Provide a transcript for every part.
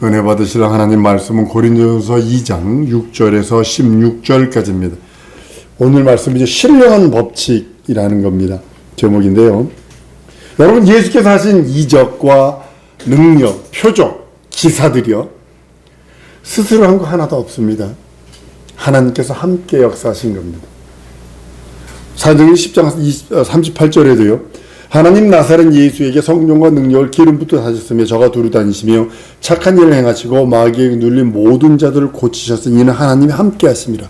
은혜 받으실 하나님 말씀은 고린도전서 2장 6절에서 16절까지입니다. 오늘 말씀은 이제 신령한 법칙이라는 겁니다. 제목인데요. 여러분, 예수께서 하신 이적과 능력, 표적, 기사들이요, 스스로 한 거 하나도 없습니다. 하나님께서 함께 역사하신 겁니다. 사도행전 10장 38절에도요. 하나님 나사렛 예수에게 성령과 능력을 기름부터 하셨으며 저가 두루 다니시며 착한 일을 행하시고 마귀에게 눌린 모든 자들을 고치셨으니 이는 하나님이 함께 하심이라.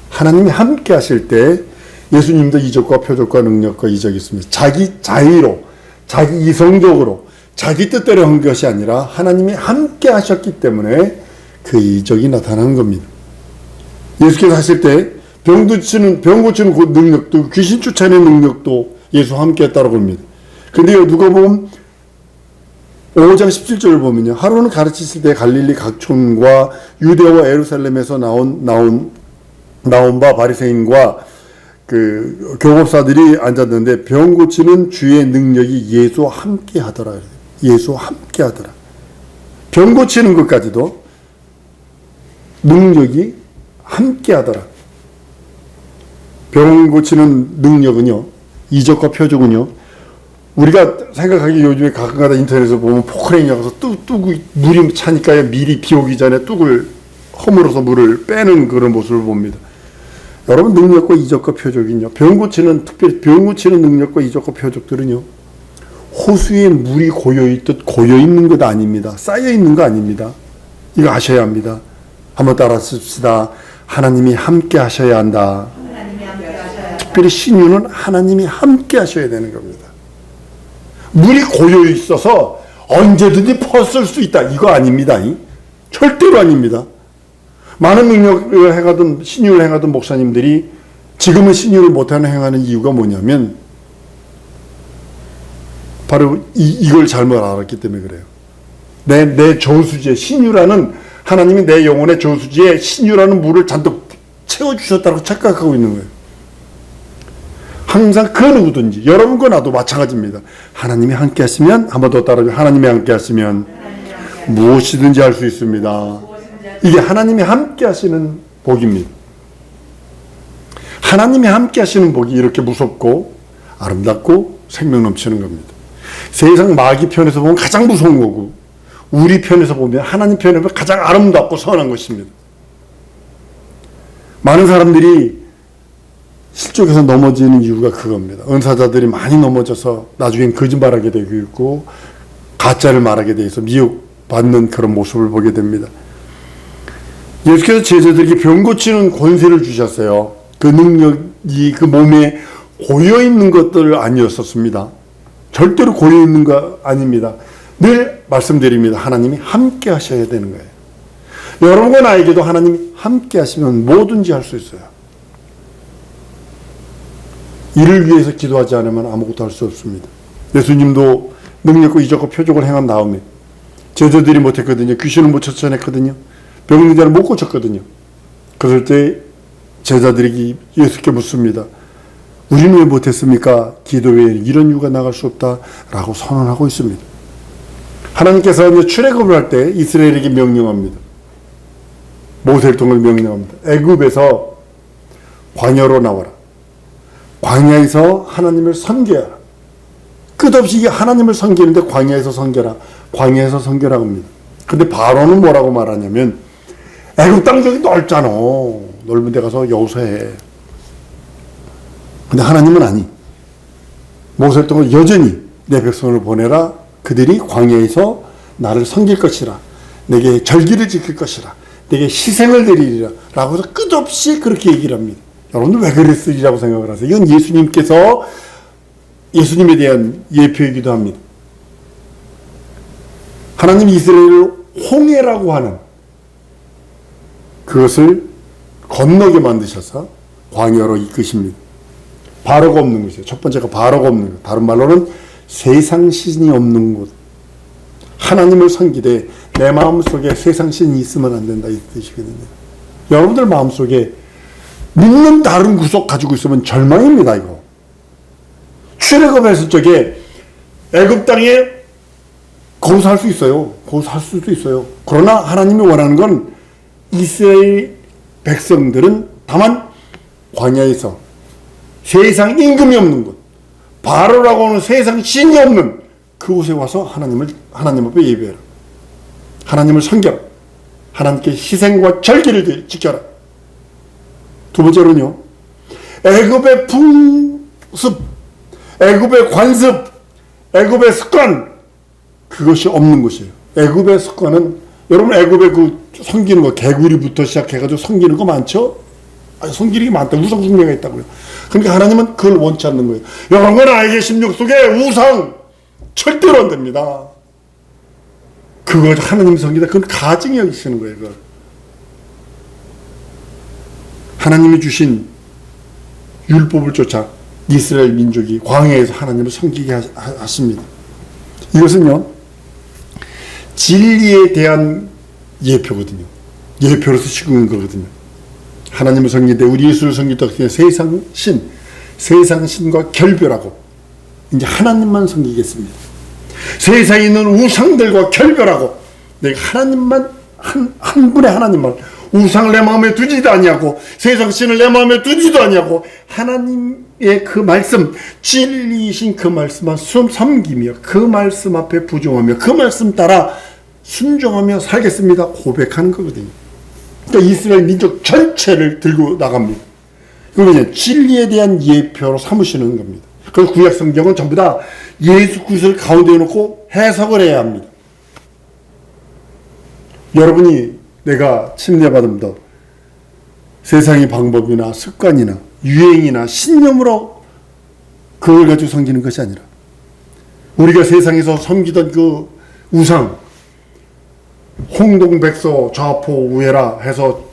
하나님이 함께 하실 때 예수님도 이적과 표적과 능력과 이적이 있습니다. 자기 자의로, 자기 이성적으로, 자기 뜻대로 한 것이 아니라 하나님이 함께 하셨기 때문에 그 이적이 나타나는 겁니다. 예수께서 하실 때 병 고치는 그 능력도, 귀신 쫓아내는 능력도 예수와 함께 했다고 봅니다. 근데요, 누가 보면 5장 17절을 보면요, 하루는 가르치실 때 갈릴리 각촌과 유대와 예루살렘에서 나온 바 바리새인과 그 교법사들이 앉았는데 병 고치는 주의 능력이 예수와 함께 하더라. 예수와 함께 하더라. 병 고치는 것까지도 능력이 함께 하더라. 병 고치는 능력은요, 이적과 표적은요, 우리가 생각하기 요즘에 가끔가다 인터넷에서 보면 포크레인이 가서 뚝이 물이 차니까 미리 비 오기 전에 뚝을 허물어서 물을 빼는 그런 모습을 봅니다. 여러분, 능력과 이적과 표적은요, 특별히 병 고치는 능력과 이적과 표적들은요, 호수에 물이 고여있듯 고여있는 것 아닙니다. 쌓여있는 거 아닙니다. 이거 아셔야 합니다. 한번 따라 씁시다. 하나님이 함께 하셔야 한다. 특별히 신유는 하나님이 함께 하셔야 되는 겁니다. 물이 고여 있어서 언제든지 퍼쓸 수 있다, 이거 아닙니다. 절대로 아닙니다. 많은 능력을 행하던, 신유를 행하던 목사님들이 지금은 신유를 못하는 행하는 이유가 뭐냐면 바로 이걸 잘못 알았기 때문에 그래요. 내 저수지에, 신유라는, 하나님이 내 영혼의 저수지에 신유라는 물을 잔뜩 채워주셨다고 착각하고 있는 거예요. 항상 그 누구든지, 여러분과 나도 마찬가지입니다. 하나님이 함께 하시면, 한 번 더 따라하면, 하나님이 함께 하시면 무엇이든지 할 수 있습니다. 이게 하나님이 함께 하시는 복입니다. 하나님이 함께 하시는 복이 이렇게 무섭고 아름답고 생명 넘치는 겁니다. 세상 마귀 편에서 보면 가장 무서운 거고, 우리 편에서 보면, 하나님 편에서 보면 가장 아름답고 선한 것입니다. 많은 사람들이 실족해서 넘어지는 이유가 그겁니다. 은사자들이 많이 넘어져서 나중엔 거짓말하게 되고 있고 가짜를 말하게 돼서 미혹받는 그런 모습을 보게 됩니다. 예수께서 제자들에게 병 고치는 권세를 주셨어요. 그 능력이 그 몸에 고여있는 것들 아니었었습니다. 절대로 고여있는 거 아닙니다. 늘 말씀드립니다. 하나님이 함께 하셔야 되는 거예요. 여러분과 나에게도 하나님이 함께 하시면 뭐든지 할 수 있어요. 이를 위해서 기도하지 않으면 아무것도 할 수 없습니다. 예수님도 능력과 이적과 표적을 행한 다음에 제자들이 못했거든요. 귀신을 못 쫓아냈거든요. 병든 자를 못 고쳤거든요. 그럴 때 제자들이 예수께 묻습니다. 우리는 왜 못했습니까? 기도 외에 이런 이유가 나갈 수 없다라고 선언하고 있습니다. 하나님께서 이제 출애굽을 할 때 이스라엘에게 명령합니다. 모세를 통해 명령합니다. 애굽에서 광야로 나와라. 광야에서 하나님을 섬겨라. 끝없이 하나님을 섬기는데 광야에서 섬겨라. 광야에서 섬겨라 합니다. 근데 바로는 뭐라고 말하냐면, 애굽 땅 저기 넓잖아. 넓은 데 가서 여기서 해. 근데 하나님은 아니. 모세를 통해 여전히 내 백성을 보내라. 그들이 광야에서 나를 섬길 것이라. 내게 절기를 지킬 것이라. 내게 희생을 드리리라. 라고 해서 끝없이 그렇게 얘기를 합니다. 여러분들 왜 그랬으리라고 생각을 하세요? 이건 예수님에 대한 예표이기도 합니다. 하나님이 이스라엘을 홍해라고 하는 그것을 건너게 만드셔서 광야로 이끄십니다. 바로가 없는 곳이에요. 첫 번째가 바로가 없는 곳. 다른 말로는 세상 신이 없는 곳. 하나님을 섬기되 내 마음속에 세상 신이 있으면 안 된다, 이 뜻이거든요. 여러분들 마음속에 믿는 다른 구속 가지고 있으면 절망입니다, 이거. 출애굽했을 적에 애굽 땅에 거기서 살 수 있어요. 거기서 살 수도 있어요. 그러나 하나님이 원하는 건 이스라엘 백성들은 다만 광야에서 세상 임금이 없는 곳, 바로라고 하는 세상 신이 없는 그곳에 와서 하나님 앞에 예배해라. 하나님을 섬겨라. 하나님께 희생과 절기를 지켜라. 두 번째로는요, 애굽의 풍습, 애굽의 관습, 애굽의 습관, 그것이 없는 곳이에요. 애굽의 습관은, 여러분 애굽의 그 섬기는 거, 개구리부터 시작해가지고 섬기는 거 많죠? 섬기는 게 많다. 우상 숭배가 있다고요. 그러니까 하나님은 그걸 원치 않는 거예요. 여러분 나에게 16속에 우상 절대로 안 됩니다. 그거 하나님 섬기다. 그건 가증이 여기시는 거예요. 그걸. 하나님이 주신 율법을 쫓아 이스라엘 민족이 광야에서 하나님을 섬기게 하십니다. 이것은요, 진리에 대한 예표거든요. 예표로서 시그는 거거든요. 하나님을 섬길 때, 우리 예수를 섬길 때 세상 신과 결별하고 이제 하나님만 섬기겠습니다. 세상에 있는 우상들과 결별하고 내가 하나님만, 한 분의 하나님만, 우상을 내 마음에 두지도 아니하고 세상 신을 내 마음에 두지도 아니하고 하나님의 그 말씀, 진리이신 그 말씀만 섬기며 그 말씀 앞에 부정하며 그 말씀 따라 순종하며 살겠습니다 고백하는 거거든요. 그러니까 이스라엘 민족 전체를 들고 나갑니다. 그러면 진리에 대한 예표로 삼으시는 겁니다. 그래서 구약 성경은 전부 다 예수 그리스도를 가운데 놓고 해석을 해야 합니다. 여러분이 내가 침례받음도 세상의 방법이나 습관이나 유행이나 신념으로 그걸 가지고 섬기는 것이 아니라 우리가 세상에서 섬기던 그 우상, 홍동백서 좌포 우회라 해서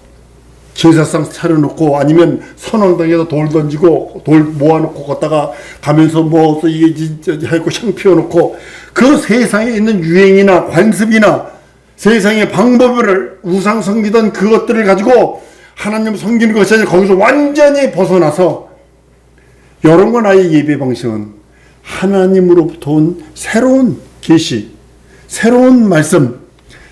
제사상 차려놓고 아니면 선왕당에서 돌 던지고 돌 모아놓고 걷다가 가면서 뭐 이게 진짜 하고 향 피워놓고 그 세상에 있는 유행이나 관습이나 세상의 방법을 우상 섬기던 그것들을 가지고 하나님 섬기는 것이 아니라 거기서 완전히 벗어나서 여러분과 나의 예배 방식은 하나님으로부터 온 새로운 계시, 새로운 말씀,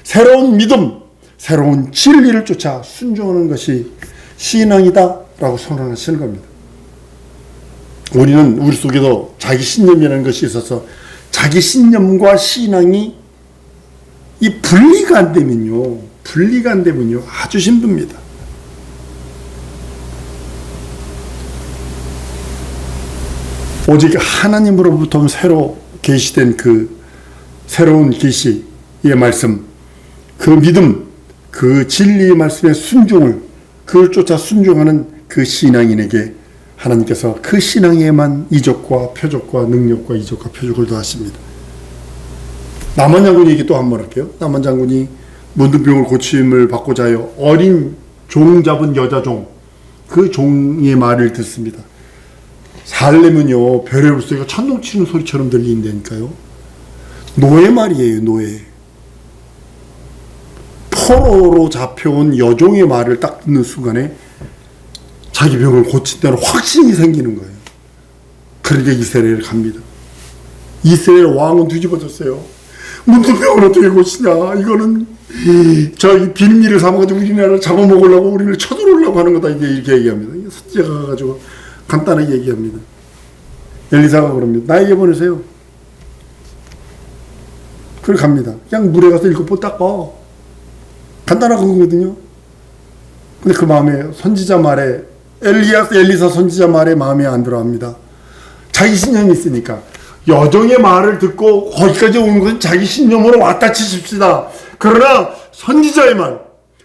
새로운 믿음, 새로운 진리를 쫓아 순종하는 것이 신앙이다 라고 선언하시는 겁니다. 우리는 우리 속에도 자기 신념이라는 것이 있어서 자기 신념과 신앙이 분리가 안 되면요 아주 힘듭니다. 오직 하나님으로부터 새로 계시된 그 새로운 계시의 말씀, 그 믿음, 그 진리의 말씀의 순종을, 그걸 쫓아 순종하는 그 신앙인에게 하나님께서 그 신앙에만 이적과 표적과 능력과 이적과 표적을 더하십니다. 나만 장군이 얘기 또 한 번 할게요. 나만 장군이 문둥병을 고침을 받고자 하여 어린 종 잡은 여자 종, 그 종의 말을 듣습니다. 살려면요 별의 소리가 천둥 치는 소리처럼 들린다니까요. 노예 말이에요. 노예. 포로로 잡혀온 여종의 말을 딱 듣는 순간에 자기 병을 고친다는 확신이 생기는 거예요. 그러니까 이스라엘을 갑니다. 이스라엘 왕은 뒤집어졌어요. 문둥병을 어떻게 고치냐, 이거는 저희 빌미를 삼아가지고 우리나라를 잡아먹으려고 우리를 쳐들어오려고 하는 거다, 이렇게 얘기합니다. 선지자가 가가지고 간단하게 얘기합니다. 엘리사가 그럽니다. 나에게 보내세요. 그걸 갑니다. 그냥 물에 가서 7번 닦아. 간단한 거거든요. 근데 그 마음에 선지자 말에 엘리사 선지자 말에 마음에 안 들어합니다. 자기 신념이 있으니까. 여종의 말을 듣고 거기까지 온 것은 자기 신념으로 왔다 치십시다. 그러나 선지자의 말,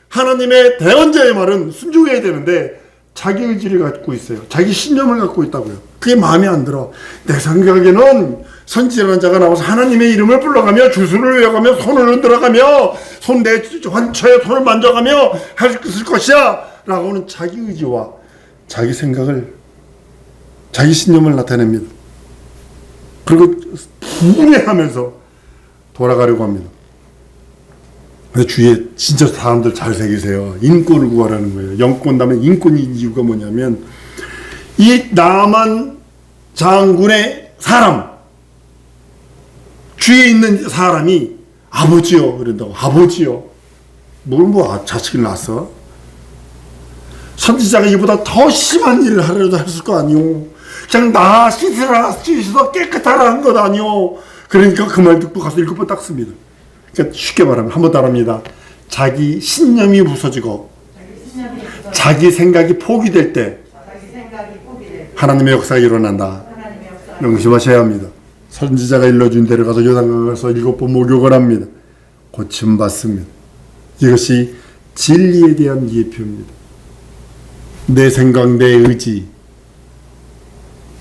하나님의 대언자의 말은 순종해야 되는데 자기 의지를 갖고 있어요. 자기 신념을 갖고 있다고요. 그게 마음에 안 들어. 내 생각에는 선지자라는 자가 나와서 하나님의 이름을 불러가며 주술을 외워가며 손을 흔들어가며 내 환처에 손을 만져가며 할 것이야 라고 하는 자기 의지와 자기 생각을, 자기 신념을 나타냅니다. 그리고 분해하면서 돌아가려고 합니다. 근데 주위에 진짜 사람들 잘 새기세요. 인권을 구하라는 거예요. 영권 다음에 인권이 이유가 뭐냐면 이 나만 장군의 사람, 주위에 있는 사람이 아버지요 그런다고. 아버지요. 뭘 자식을 낳았어? 선지자가 이보다 더 심한 일을 하려도 했을 거 아니오. 그냥 나 씻어서 깨끗하라 한 것 아니오. 그러니까 그 말 듣고 가서 7번 닦습니다. 그러니까 쉽게 말하면 한 번 더 합니다. 자기 신념이 부서지고 자기 생각이 포기될 때 하나님의 역사가 일어난다. 명심하셔야 합니다. 선지자가 일러준 데를 가서 요단강 가서 7번 목욕을 합니다. 고침받습니다. 이것이 진리에 대한 예표입니다. 내 생각, 내 의지,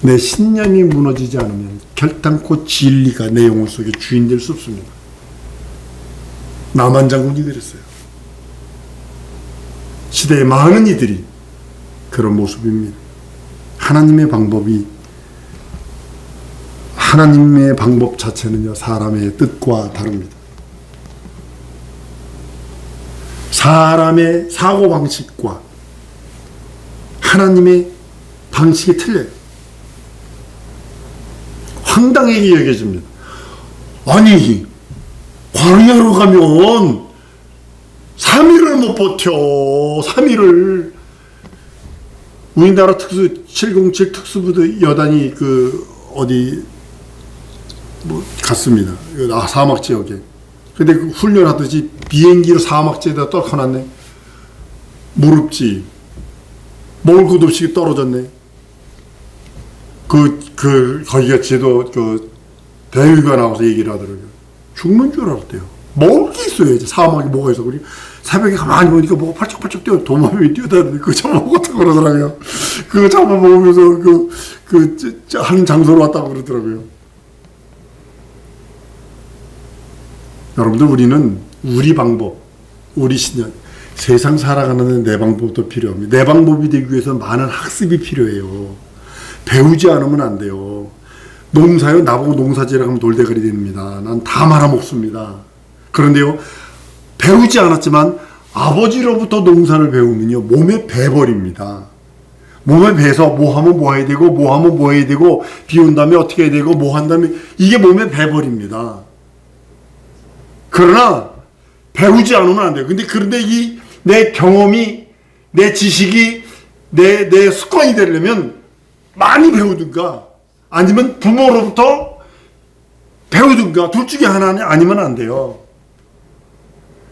내 신념이 무너지지 않으면 결단코 진리가 내 영혼 속에 주인 될 수 없습니다. 나만 장군이 그랬어요. 시대의 많은 이들이 그런 모습입니다. 하나님의 방법 자체는요, 사람의 뜻과 다릅니다. 사람의 사고방식과 하나님의 방식이 틀려요. 황당하게 여겨집니다. 아니, 광야로 가면 3일을 못 버텨. 3일을. 우리나라 707 특수부대 여단이 갔습니다. 사막 지역에. 근데 그 훈련하듯이 비행기로 사막 지역에다 떨어놨네. 무릎지. 먹을 것도 없이 떨어졌네. 거기가 제도, 대위가 나와서 얘기를 하더라고요. 죽는 줄 알았대요. 먹을 게 있어야지. 사막에 뭐가 있어. 그리고 새벽에 가만히 보니까 뭐가 팔짝팔짝 뛰어. 도마뱀이 뛰어다니는데 그거 잡아먹었다고 그러더라고요. 그거 잡아먹으면서 하는 장소로 왔다고 그러더라고요. 여러분들, 우리는 우리 방법, 우리 신념, 세상 살아가는 내 방법도 필요합니다. 내 방법이 되기 위해서는 많은 학습이 필요해요. 배우지 않으면 안 돼요. 농사요? 나보고 농사지으라고 하면 돌대가리 됩니다. 난 다 말아먹습니다. 그런데요, 배우지 않았지만 아버지로부터 농사를 배우면요, 몸에 배버립니다. 몸에 배서 뭐 하면 뭐 해야 되고, 뭐 하면 뭐 해야 되고, 비 온 다음에 어떻게 해야 되고, 뭐 한 다음에, 이게 몸에 배버립니다. 그러나 배우지 않으면 안 돼요. 그런데 내 경험이, 내 지식이, 내 습관이 되려면 많이 배우든가 아니면 부모로부터 배우든가 둘 중에 하나 아니면 안 돼요.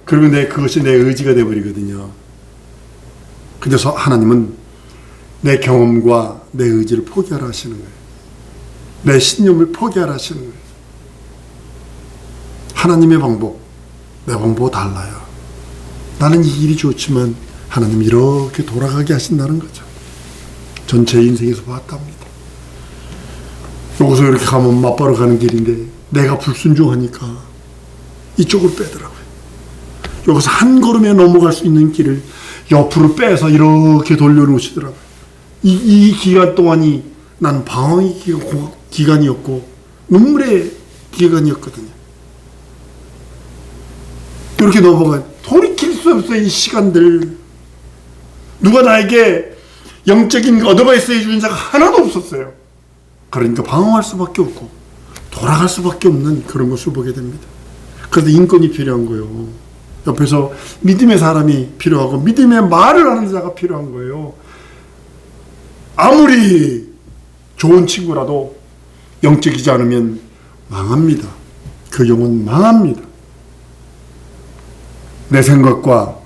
그러면 그것이 내 의지가 되어버리거든요. 그래서 하나님은 내 경험과 내 의지를 포기하라 하시는 거예요. 내 신념을 포기하라 하시는 거예요. 하나님의 방법, 내 방법과 달라요. 나는 이 일이 좋지만 하나님 이렇게 돌아가게 하신다는 거죠. 전체 인생에서 봤답니다. 여기서 이렇게 가면 맞바로 가는 길인데 내가 불순종하니까 이쪽으로 빼더라고요. 여기서 한 걸음에 넘어갈 수 있는 길을 옆으로 빼서 이렇게 돌려놓으시더라고요. 이 기간 동안이 난 방황의 기간이었고 눈물의 기간이었거든요. 이렇게 넘어가 돌이킬 수 없어요. 이 시간들. 누가 나에게 영적인 어드바이스 해주는 자가 하나도 없었어요. 그러니까 방황할 수밖에 없고 돌아갈 수밖에 없는 그런 것을 보게 됩니다. 그래서 인권이 필요한 거예요. 옆에서 믿음의 사람이 필요하고 믿음의 말을 하는 자가 필요한 거예요. 아무리 좋은 친구라도 영적이지 않으면 망합니다. 그 영혼 망합니다. 내 생각과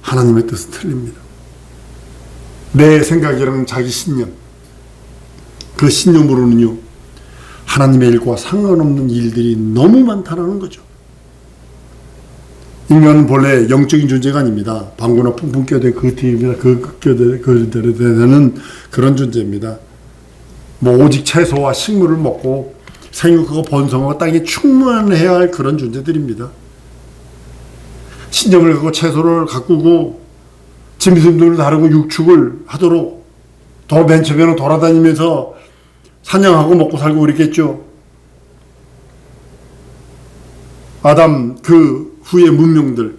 하나님의 뜻은 틀립니다. 내 생각이라는 자기 신념, 그 신념으로는요, 하나님의 일과 상관없는 일들이 너무 많다는 거죠. 인간은 본래 영적인 존재가 아닙니다. 방구나 풍풍 껴대 그 뒤입니다. 되는 그런 존재입니다. 오직 채소와 식물을 먹고 생육하고 번성하고 땅에 충만해야 할 그런 존재들입니다. 신념을 갖고 채소를 가꾸고 짐승들을 다루고 육축을 하도록 더 맨 처음에는 돌아다니면서 사냥하고 먹고 살고 그랬겠죠. 아담 그 후의 문명들,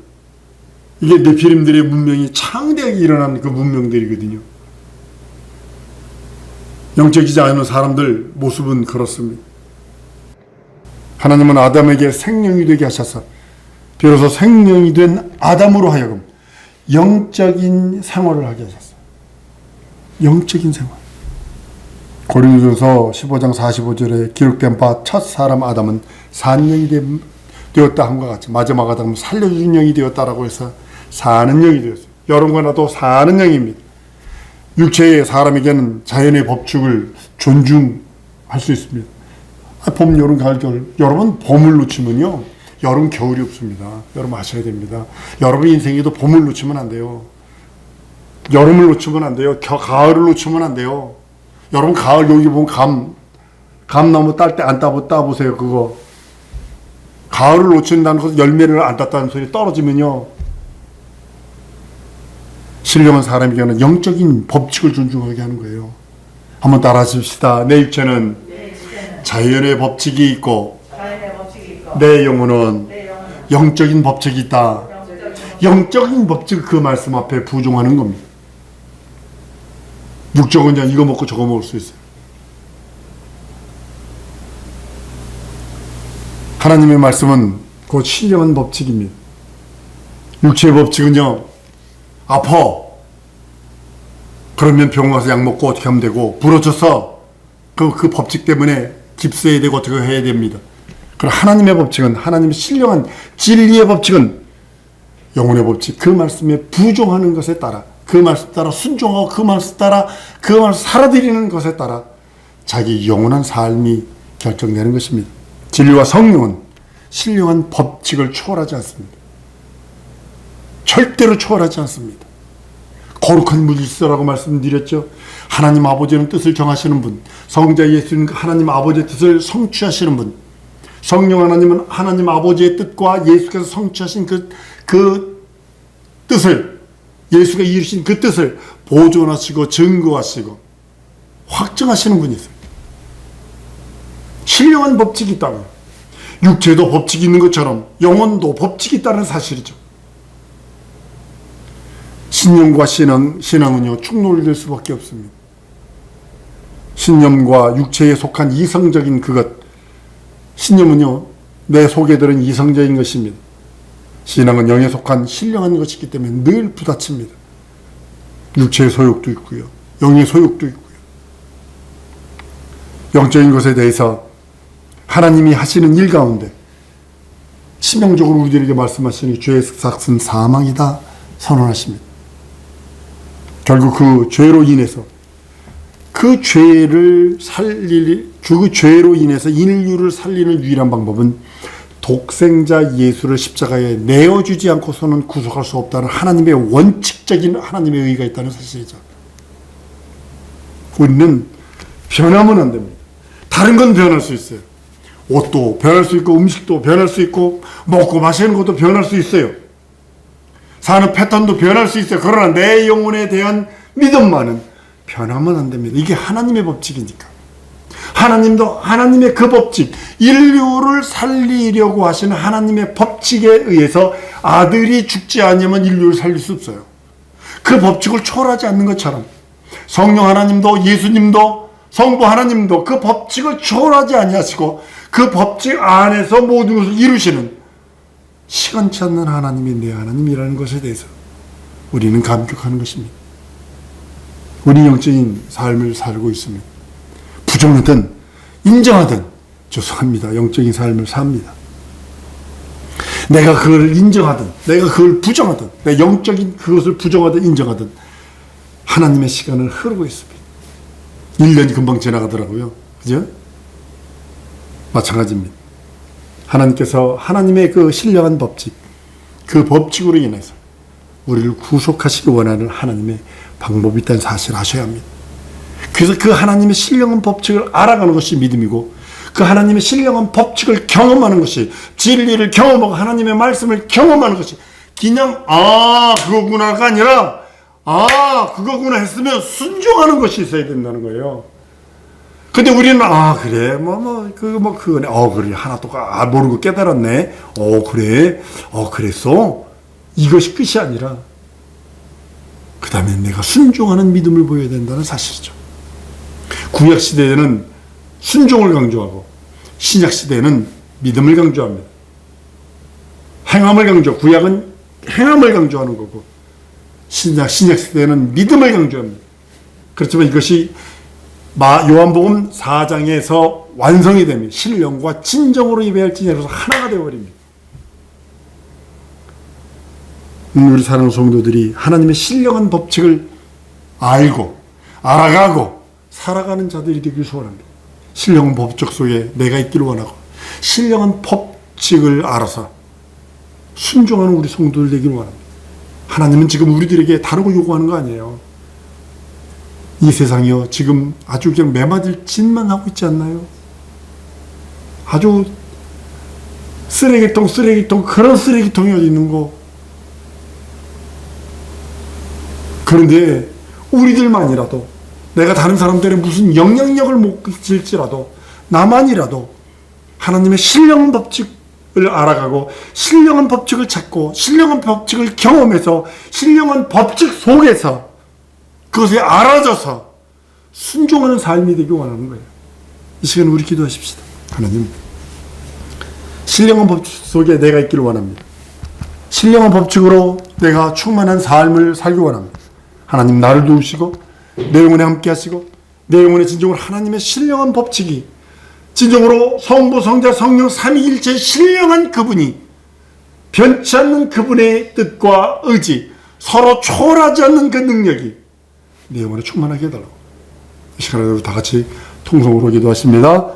이게 네피림들의 문명이 창대하게 일어난 그 문명들이거든요. 영적이지 않은 사람들 모습은 그렇습니다. 하나님은 아담에게 생명이 되게 하셔서 비로소 생명이 된 아담으로 하여금 영적인 생활을 하게 하셨어요. 영적인 생활. 고린도전서 15장 45절에 기록된 바 첫 사람 아담은 사는 영이 되었다 함과 같이 마지막 아담은 살려준 영이 되었다라고 해서 사는 영이 되었어요. 여러분과 나도 사는 영입니다. 육체의 사람에게는 자연의 법칙을 존중할 수 있습니다. 봄, 여름, 가을, 겨울. 여러분 봄을 놓치면요 여름, 겨울이 없습니다. 여러분 아셔야 됩니다. 여러분 인생에도 봄을 놓치면 안 돼요. 여름을 놓치면 안 돼요. 가을을 놓치면 안 돼요. 여러분 가을 여기 보면 감나무 딸 때 안 따보세요. 그거 가을을 놓친다는 것은 열매를 안 땄다는 소리. 떨어지면요 신령한 사람에게는 영적인 법칙을 존중하게 하는 거예요. 한번 따라하십시다. 내 육체는 자연의 법칙이 있고 내 영혼은 영적인 법칙이 있다. 영적인 법칙, 그 말씀 앞에 부종하는 겁니다. 육적은 그냥 이거 먹고 저거 먹을 수 있어요. 하나님의 말씀은 그 신령한 법칙입니다. 육체의 법칙은요, 아파. 그러면 병원 가서 약 먹고 어떻게 하면 되고, 부러졌어. 그 법칙 때문에 깁스해야 되고 어떻게 해야 됩니다. 그럼 하나님의 법칙은, 하나님의 신령한 진리의 법칙은 영혼의 법칙, 그 말씀에 부종하는 것에 따라, 그 말씀 따라 순종하고 그 말씀 따라 그 말씀 살아들이는 것에 따라 자기 영원한 삶이 결정되는 것입니다. 진리와 성령은 신령한 법칙을 초월하지 않습니다. 절대로 초월하지 않습니다. 거룩한 물질서라고 말씀드렸죠. 하나님 아버지는 뜻을 정하시는 분, 성자 예수는 하나님 아버지의 뜻을 성취하시는 분, 성령 하나님은 하나님 아버지의 뜻과 예수께서 성취하신 그 뜻을, 예수가 이루신 그 뜻을 보존하시고 증거하시고 확증하시는 분이세요. 신령한 법칙이 있다고요. 육체도 법칙이 있는 것처럼 영혼도 법칙이 있다는 사실이죠. 신념과 신앙은요 충돌될 수밖에 없습니다. 신념과 육체에 속한 이성적인 그것, 신념은요 내 속에 들은 이성적인 것입니다. 신앙은 영에 속한 신령한 것이기 때문에 늘 부딪힙니다. 육체의 소욕도 있고요, 영의 소욕도 있고요. 영적인 것에 대해서 하나님이 하시는 일 가운데 치명적으로 우리들에게 말씀하시니 죄의 삭은 사망이다 선언하십니다. 결국 그 죄로 인해서 그 죄로 인해서 인류를 살리는 유일한 방법은 독생자 예수를 십자가에 내어주지 않고서는 구속할 수 없다는 하나님의 원칙적인 하나님의 의의가 있다는 사실이죠. 우리는 변하면 안 됩니다. 다른 건 변할 수 있어요. 옷도 변할 수 있고 음식도 변할 수 있고 먹고 마시는 것도 변할 수 있어요. 사는 패턴도 변할 수 있어요. 그러나 내 영혼에 대한 믿음만은 변하면 안 됩니다. 이게 하나님의 법칙이니까. 하나님도 하나님의 그 법칙, 인류를 살리려고 하시는 하나님의 법칙에 의해서 아들이 죽지 않으면 인류를 살릴 수 없어요. 그 법칙을 초월하지 않는 것처럼 성령 하나님도 예수님도 성부 하나님도 그 법칙을 초월하지 아니하시고 그 법칙 안에서 모든 것을 이루시는 시간치 않는 하나님이 내 하나님이라는 것에 대해서 우리는 감격하는 것입니다. 우리 영적인 삶을 살고 있습니다. 부정하든 인정하든 죄송합니다. 영적인 삶을 삽니다. 내가 그걸 인정하든 내가 그걸 부정하든 내 영적인 그것을 부정하든 인정하든 하나님의 시간을 흐르고 있습니다. 1년이 금방 지나가더라고요. 그죠? 마찬가지입니다. 하나님께서 하나님의 그 신령한 법칙, 그 법칙으로 인해서 우리를 구속하시기 원하는 하나님의 방법이 있다는 사실을 아셔야 합니다. 그래서 그 하나님의 신령한 법칙을 알아가는 것이 믿음이고 그 하나님의 신령한 법칙을 경험하는 것이 진리를 경험하고 하나님의 말씀을 경험하는 것이 그냥 그거구나가 아니라 그거구나 했으면 순종하는 것이 있어야 된다는 거예요. 근데 우리는 그래 그거네 그래 하나도 모르고 깨달았네 그래 그랬어 이것이 끝이 아니라 그 다음에 내가 순종하는 믿음을 보여야 된다는 사실이죠. 구약 시대에는 순종을 강조하고 신약 시대에는 믿음을 강조합니다. 행함을 강조, 구약은 행함을 강조하는 거고 신약 시대는 믿음을 강조합니다. 그렇지만 이것이 요한복음 4장에서 완성이 됩니다. 신령과 진정으로 예배할지니로서 하나가 되어버립니다. 우리 사랑하는 성도들이 하나님의 신령한 법칙을 알고 알아가고 살아가는 자들이 되길 소원합니다. 신령한 법칙 속에 내가 있기를 원하고 신령한 법칙을 알아서 순종하는 우리 성도들 되기를 원합니다. 하나님은 지금 우리들에게 다른 거 요구하는 거 아니에요. 이 세상이요 지금 아주 그냥 매맞을 짓만 하고 있지 않나요? 아주 쓰레기통 그런 쓰레기통이 어디 있는 거. 그런데 우리들만이라도 내가 다른 사람들의 무슨 영향력을 못 끼칠지라도 나만이라도 하나님의 신령한 법칙을 알아가고 신령한 법칙을 찾고 신령한 법칙을 경험해서 신령한 법칙 속에서 그것에 알아져서 순종하는 삶이 되기 원하는 거예요. 이 시간 우리 기도하십시다. 하나님, 신령한 법칙 속에 내가 있기를 원합니다. 신령한 법칙으로 내가 충만한 삶을 살기 원합니다. 하나님 나를 도우시고 내 영혼에 함께 하시고 내 영혼에 진정으로 하나님의 신령한 법칙이 진정으로 성부 성자 성령 삼위일체의 신령한 그분이 변치 않는 그분의 뜻과 의지 서로 초월하지 않는 그 능력이 내 영혼에 충만하게 해달라고 이 시간에 다 같이 통성으로 기도하십니다.